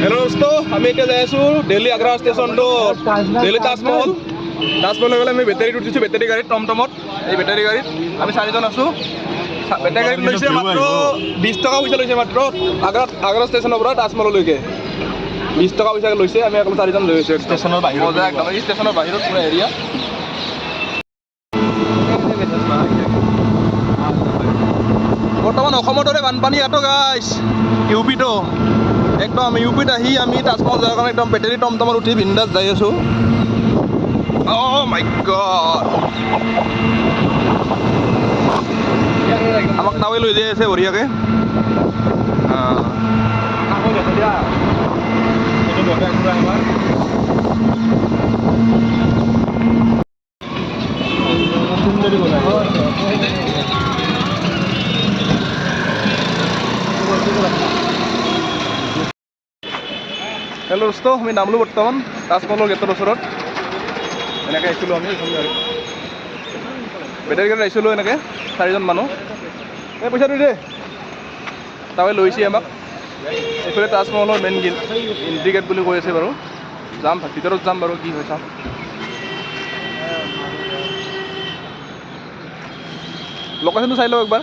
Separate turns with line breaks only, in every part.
Hello दोस्तों আমি এতিয়া যাই আছো দিল্লী আগ্ৰা ষ্টেচন টু দিল্লী তাজমহল গ'লে আমি বেটাৰীত উঠিছো বেটাৰী গাড়ীত টমটমত এই বেটাৰী গাড়ীত আমি চাৰিজন আছো বেটাৰী গাড়ীত লৈছে মাত্ৰ 20 টকা পইচা লৈছে মাত্ৰ আগ্ৰা ষ্টেচনৰ পৰা তাজমহললৈকে 20 টকা পইচা লৈছে আমি অকল চাৰিজন লৈ আছো ষ্টেচনৰ বাহিৰত মজা একদম এই ষ্টেচনৰ বাহিৰত পুৰা এৰিয়া বৰ্তমান অসমৰ দৰে বানপানী ইয়াতো গাইছ ইউপিটো একদম ইউপিত আহি আমি তাজমহল যাওয়ার কারণে একদম বেটারি টমটমত উঠি বিন্দাস যাই আছো মাই গড আমাক নাৱে লৈ যাই আছে বঢ়িয়াকে হেল্ল' দোস্ত আমি নামলো বৰ্তমান তাজমহলৰ গেটৰ ওচৰত এনেকৈ আহিছিলোঁ আমি বেটাৰী গাড়ীত আহিছিলোঁ এনেকৈ চাৰিজন মানুহ এই পইচাটো দে তাৱে লৈছে আমাক এইফালে তাজমহলৰ মেইন গেট এণ্ট্ৰি গেট বুলি কৈ আছে বাৰু যাম ভিতৰত যাম বাৰু কি হয় চাম লোকেশ্যনটো চাই লওঁ একবাৰ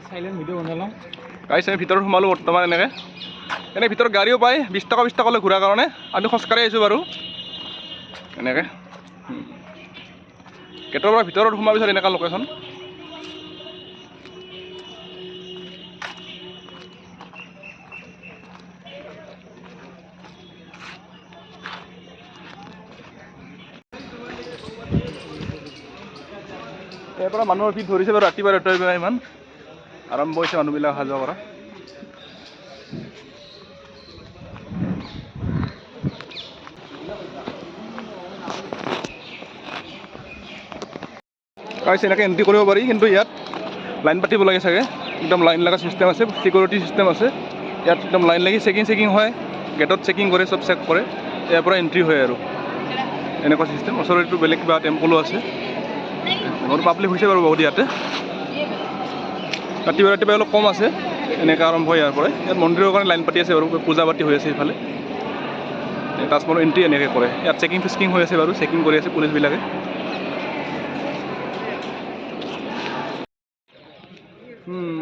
সাইলেন্ট ভিডিও বনালাম
গাইছ আমি ভিতৰত সোমালোঁ বৰ্তমান এনেকৈ ভিতৰত গাড়ীও পায় 20 টকা লৈ ঘূৰাৰ কাৰণে আমি খোজকাঢ়ি আহিছোঁ বাৰু এনেকৈ গেটৰ পৰা ভিতৰত সোমাৰ পিছত এনেকুৱা লোকেশ্যন ইয়াৰ পৰা মানুহৰ ভিৰ ধৰিছে বাৰু ৰাতিপুৱা ইমান আৰম্ভ হৈছে মানুহবিলাক অহা যোৱা কৰা গাইছ এনেকৈ এণ্ট্ৰি কৰিব পাৰি কিন্তু ইয়াত লাইন পাতিব লাগে চাগে একদম লাইন লগা চিষ্টেম আছে চিকিউৰিটি চিষ্টেম আছে ইয়াত একদম লাইন লাগি চেকিং হয় গেটত চেকিং কৰে চব চেক কৰে ইয়াৰ পৰা এণ্ট্ৰি হয় আৰু এনেকুৱা চিষ্টেম ওচৰতো বেলেগ কিবা টেম্পলো আছে বহুত পাব্লিক হৈছে বাৰু বহুত ইয়াতে ৰাতিপুৱা অলপ কম আছে এনেকৈ আৰম্ভ হয় ইয়াৰ পৰাই ইয়াত মন্দিৰৰ কাৰণে লাইন পাতি আছে বাৰু পূজা পাতি হৈ আছে এইফালে তাজমহলৰ এণ্ট্ৰি এনেকৈ কৰে ইয়াত চেকিং হৈ আছে বাৰু চেকিং কৰি আছে পুলিচবিলাকে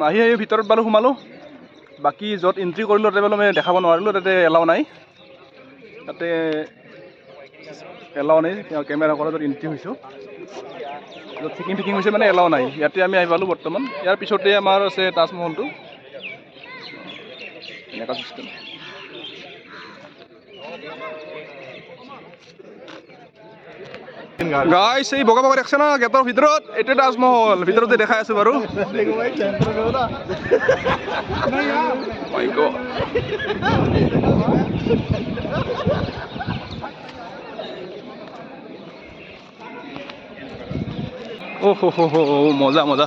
আহি ভিতৰত বাৰু সোমালোঁ বাকী য'ত এণ্ট্ৰি কৰিলোঁ তাতে বাৰু মই দেখাব নোৱাৰিলোঁ তাতে এলাও নাই কেমেৰা কৰা য'ত এণ্ট্ৰি হৈছোঁ য'ত চেকিং হৈছে মানে এলাও নাই ইয়াতে আমি আহি পালোঁ বৰ্তমান ইয়াৰ পিছতে আমাৰ আছে তাজমহলটো এনেকুৱা চিষ্টেম গাইছ এই বগা দেখছে না গেটৰ ভিতৰত এইটোৱে তাজমহল ভিতৰতে দেখাই আছো বাৰু মজা মজা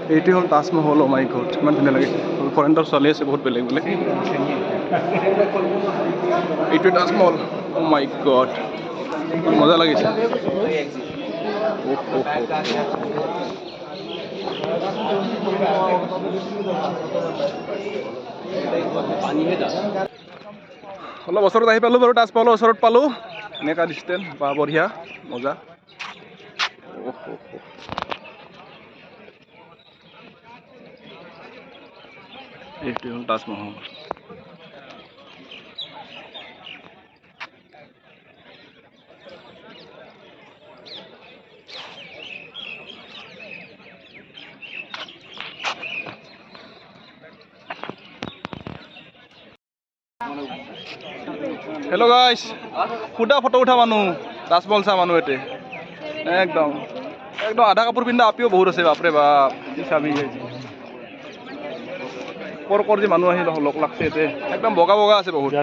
এইটো হ'ল তাজমহল মাই গড ইমান ধুনীয়া লাগিছে ফৰেনৰ চলি আছে বহুত বেলেগ এইটোৱে তাজমহল মাই গড মজা লাগিছে অলপ ওচৰত আহি পালোঁ বাৰু তাজমহলৰ ওচৰত পালোঁ এনেকুৱা ডিষ্টেঞ্চ বা বঢ়িয়া মজা এইটোৱে হ'ল তাজমহল হেল্ল' গাইছ সুধা ফটো উঠা মানুহ তাজমহল চা মানুহ এতে একদম আধা কাপোৰ পিন্ধা আপিও বহুত আছে বাপৰে বাপ চাবি কৰ যে মানুহ আহি লগ লাগছে ইয়াতে একদম বগা আছে বহুত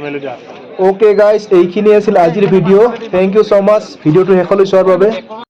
অ'কে গাইজ, এইখিনি আছিল আজিৰ ভিডিঅ'। থেংক ইউ ছ' মাছ ভিডিঅ'টো শেষলৈ চোৱাৰ বাবে।